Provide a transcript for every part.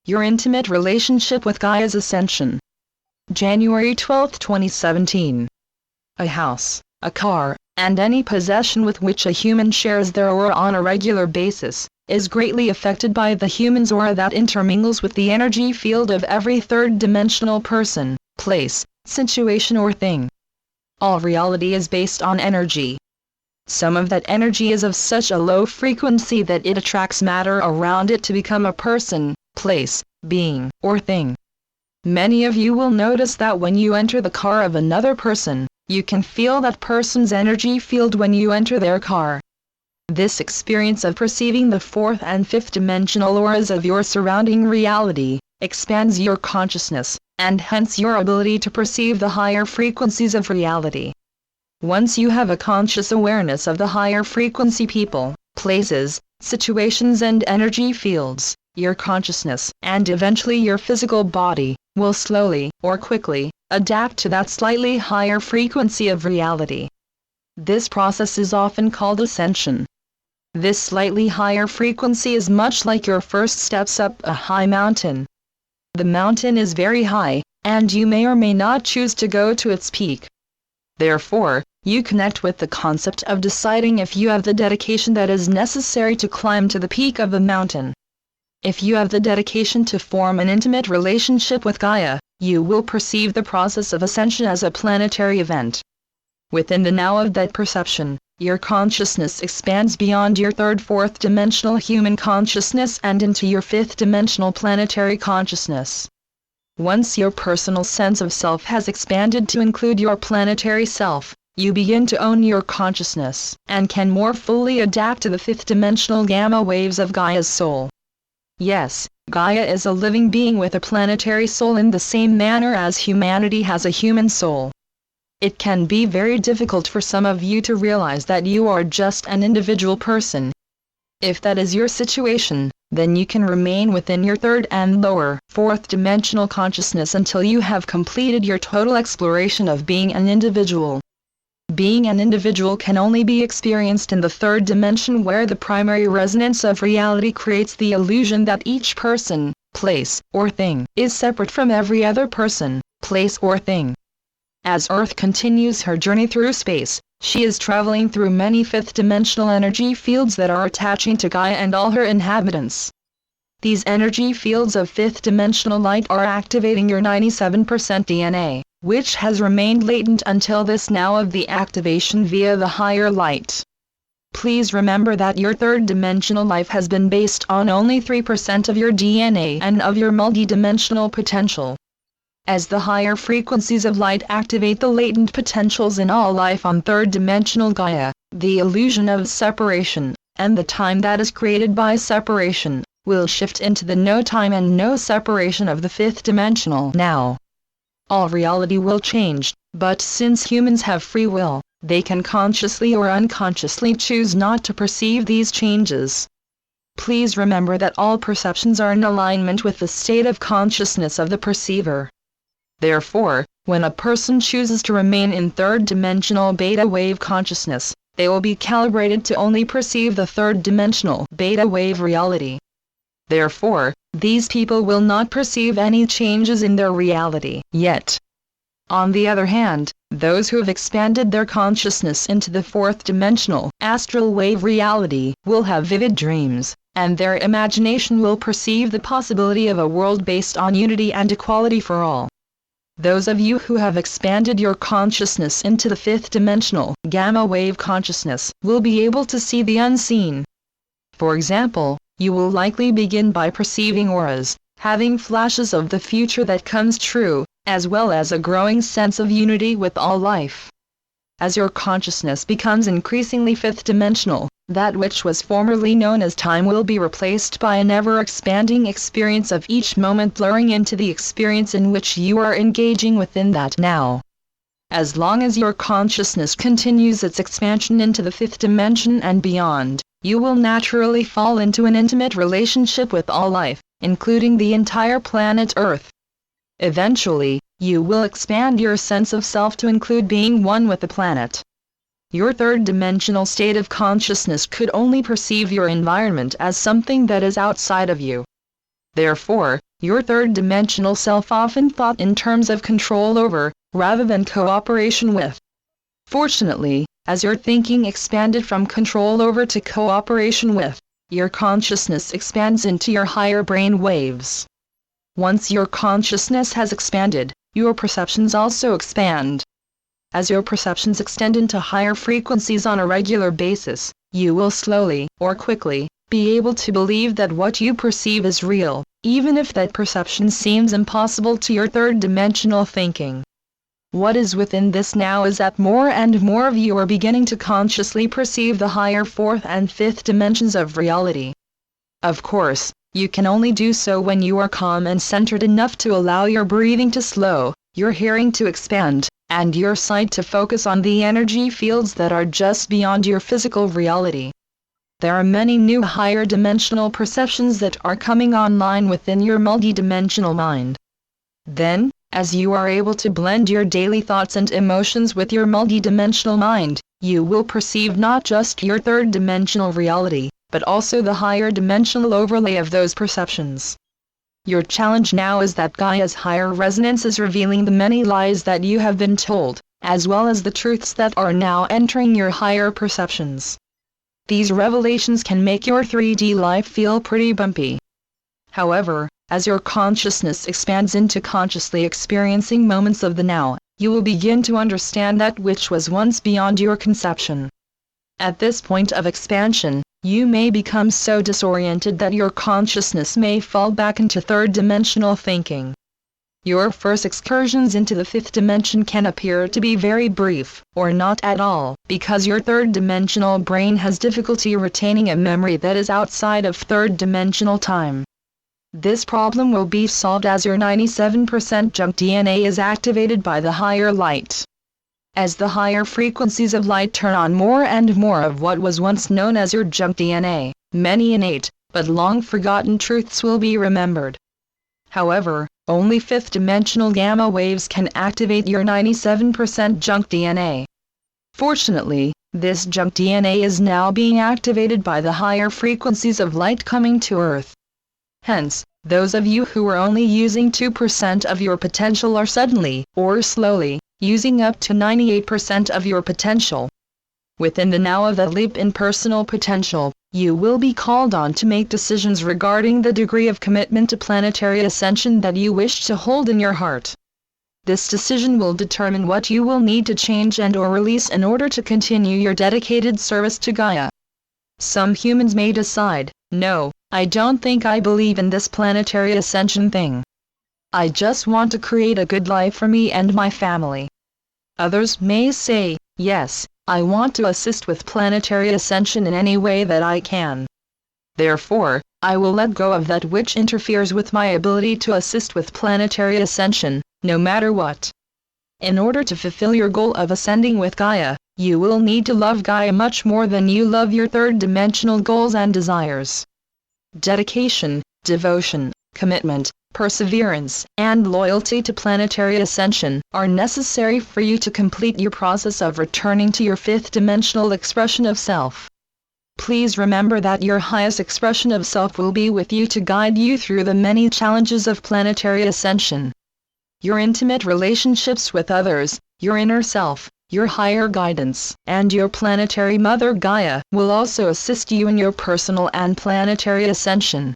Your intimate relationship with Gaia's Ascension. January 12, 2017. A house, a car, and any possession with which a human shares their aura on a regular basis, is greatly affected by the human's aura that intermingles with the energy field of every third-dimensional person, place, situation or thing. All reality is based on energy. Some of that energy is of such a low frequency that it attracts matter around it to become a person, place, being, or thing. Many of you will notice that when you enter the car of another person, you can feel that person's energy field when you enter their car. This experience of perceiving the fourth and fifth dimensional auras of your surrounding reality expands your consciousness, and hence your ability to perceive the higher frequencies of reality. Once you have a conscious awareness of the higher frequency people, places, situations and energy fields, your consciousness, and eventually your physical body, will slowly, or quickly, adapt to that slightly higher frequency of reality. This process is often called ascension. This slightly higher frequency is much like your first steps up a high mountain. The mountain is very high, and you may or may not choose to go to its peak. Therefore, you connect with the concept of deciding if you have the dedication that is necessary to climb to the peak of the mountain. If you have the dedication to form an intimate relationship with Gaia, you will perceive the process of ascension as a planetary event. Within the now of that perception, your consciousness expands beyond your third-fourth dimensional human consciousness and into your fifth dimensional planetary consciousness. Once your personal sense of self has expanded to include your planetary self, you begin to own your consciousness, and can more fully adapt to the fifth-dimensional gamma waves of Gaia's soul. Yes, Gaia is a living being with a planetary soul in the same manner as humanity has a human soul. It can be very difficult for some of you to realize that you are just an individual person. If that is your situation, then you can remain within your third and lower, fourth dimensional consciousness until you have completed your total exploration of being an individual. Being an individual can only be experienced in the third dimension where the primary resonance of reality creates the illusion that each person, place, or thing is separate from every other person, place or thing. As Earth continues her journey through space, she is traveling through many fifth-dimensional energy fields that are attaching to Gaia and all her inhabitants. These energy fields of fifth-dimensional light are activating your 97% DNA, which has remained latent until this now of the activation via the higher light. Please remember that your third-dimensional life has been based on only 3% of your DNA and of your multidimensional potential. As the higher frequencies of light activate the latent potentials in all life on third-dimensional Gaia, the illusion of separation, and the time that is created by separation, will shift into the no time and no separation of the fifth-dimensional now. All reality will change, but since humans have free will, they can consciously or unconsciously choose not to perceive these changes. Please remember that all perceptions are in alignment with the state of consciousness of the perceiver. Therefore, when a person chooses to remain in third-dimensional beta wave consciousness, they will be calibrated to only perceive the third-dimensional beta wave reality. Therefore, these people will not perceive any changes in their reality yet. On the other hand, those who have expanded their consciousness into the fourth-dimensional astral wave reality will have vivid dreams, and their imagination will perceive the possibility of a world based on unity and equality for all. Those of you who have expanded your consciousness into the fifth-dimensional gamma wave consciousness will be able to see the unseen. For example, you will likely begin by perceiving auras, having flashes of the future that comes true, as well as a growing sense of unity with all life. As your consciousness becomes increasingly fifth-dimensional, that which was formerly known as time will be replaced by an ever-expanding experience of each moment blurring into the experience in which you are engaging within that now. As long as your consciousness continues its expansion into the fifth dimension and beyond, you will naturally fall into an intimate relationship with all life, including the entire planet Earth. Eventually, you will expand your sense of self to include being one with the planet. Your third-dimensional state of consciousness could only perceive your environment as something that is outside of you. Therefore, your third-dimensional self often thought in terms of control over, rather than cooperation with. Fortunately, as your thinking expanded from control over to cooperation with, your consciousness expands into your higher brain waves. Once your consciousness has expanded, your perceptions also expand. As your perceptions extend into higher frequencies on a regular basis, you will slowly, or quickly, be able to believe that what you perceive is real, even if that perception seems impossible to your third-dimensional thinking. What is within this now is that more and more of you are beginning to consciously perceive the higher fourth and fifth dimensions of reality. Of course, you can only do so when you are calm and centered enough to allow your breathing to slow, your hearing to expand, and your sight to focus on the energy fields that are just beyond your physical reality. There are many new higher dimensional perceptions that are coming online within your multidimensional mind. Then, as you are able to blend your daily thoughts and emotions with your multidimensional mind, you will perceive not just your third-dimensional reality, but also the higher dimensional overlay of those perceptions. Your challenge now is that Gaia's higher resonance is revealing the many lies that you have been told, as well as the truths that are now entering your higher perceptions. These revelations can make your 3D life feel pretty bumpy. However, as your consciousness expands into consciously experiencing moments of the now, you will begin to understand that which was once beyond your conception. At this point of expansion, you may become so disoriented that your consciousness may fall back into third-dimensional thinking. Your first excursions into the fifth dimension can appear to be very brief, or not at all, because your third-dimensional brain has difficulty retaining a memory that is outside of third-dimensional time. This problem will be solved as your 97% junk DNA is activated by the higher light. As the higher frequencies of light turn on more and more of what was once known as your junk DNA, many innate, but long-forgotten truths will be remembered. However, only fifth-dimensional gamma waves can activate your 97% junk DNA. Fortunately, this junk DNA is now being activated by the higher frequencies of light coming to Earth. Hence, those of you who are only using 2% of your potential are suddenly, or slowly, using up to 98% of your potential. Within the now of the leap in personal potential, you will be called on to make decisions regarding the degree of commitment to planetary ascension that you wish to hold in your heart. This decision will determine what you will need to change and/or release in order to continue your dedicated service to Gaia. Some humans may decide, no, I don't think I believe in this planetary ascension thing. I just want to create a good life for me and my family. Others may say, yes, I want to assist with planetary ascension in any way that I can. Therefore, I will let go of that which interferes with my ability to assist with planetary ascension, no matter what. In order to fulfill your goal of ascending with Gaia, you will need to love Gaia much more than you love your third-dimensional goals and desires. Dedication, devotion, commitment, perseverance, and loyalty to planetary ascension are necessary for you to complete your process of returning to your fifth-dimensional expression of self. Please remember that your highest expression of self will be with you to guide you through the many challenges of planetary ascension. Your intimate relationships with others, your inner self, your higher guidance, and your planetary mother Gaia will also assist you in your personal and planetary ascension.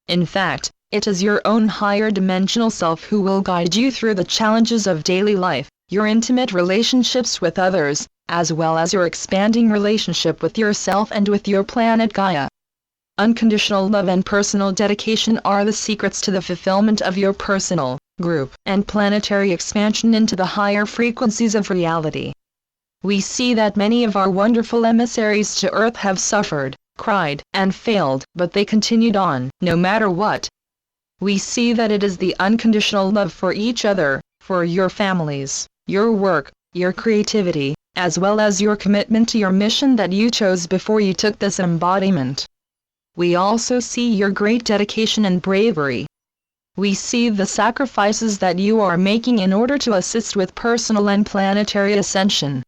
In fact, it is your own higher dimensional self who will guide you through the challenges of daily life, your intimate relationships with others, as well as your expanding relationship with yourself and with your planet Gaia. Unconditional love and personal dedication are the secrets to the fulfillment of your personal, group, and planetary expansion into the higher frequencies of reality. We see that many of our wonderful emissaries to Earth have suffered, cried, and failed, but they continued on, no matter what. We see that it is the unconditional love for each other, for your families, your work, your creativity, as well as your commitment to your mission that you chose before you took this embodiment. We also see your great dedication and bravery. We see the sacrifices that you are making in order to assist with personal and planetary ascension.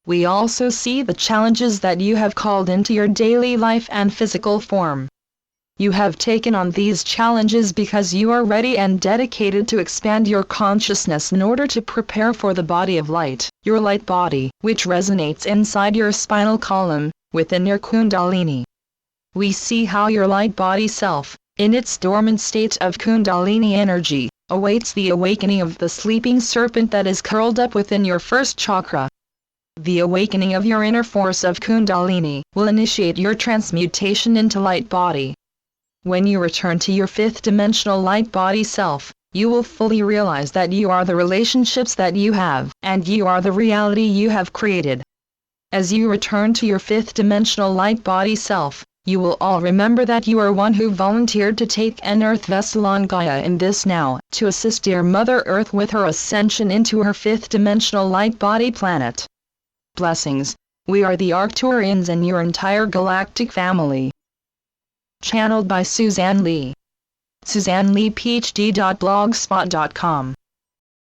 We also see the challenges that you have called into your daily life and physical form. You have taken on these challenges because you are ready and dedicated to expand your consciousness in order to prepare for the body of light, your light body, which resonates inside your spinal column, within your Kundalini. We see how your light body self, in its dormant state of Kundalini energy, awaits the awakening of the sleeping serpent that is curled up within your first chakra. The awakening of your inner force of Kundalini will initiate your transmutation into light body. When you return to your fifth-dimensional light body self, you will fully realize that you are the relationships that you have, and you are the reality you have created. As you return to your fifth-dimensional light body self, you will all remember that you are one who volunteered to take an Earth vessel on Gaia in this now, to assist dear Mother Earth with her ascension into her fifth-dimensional light body planet. Blessings. We are the Arcturians and your entire galactic family. Channeled by Suzanne Lee. SuzanneLeePhD.blogspot.com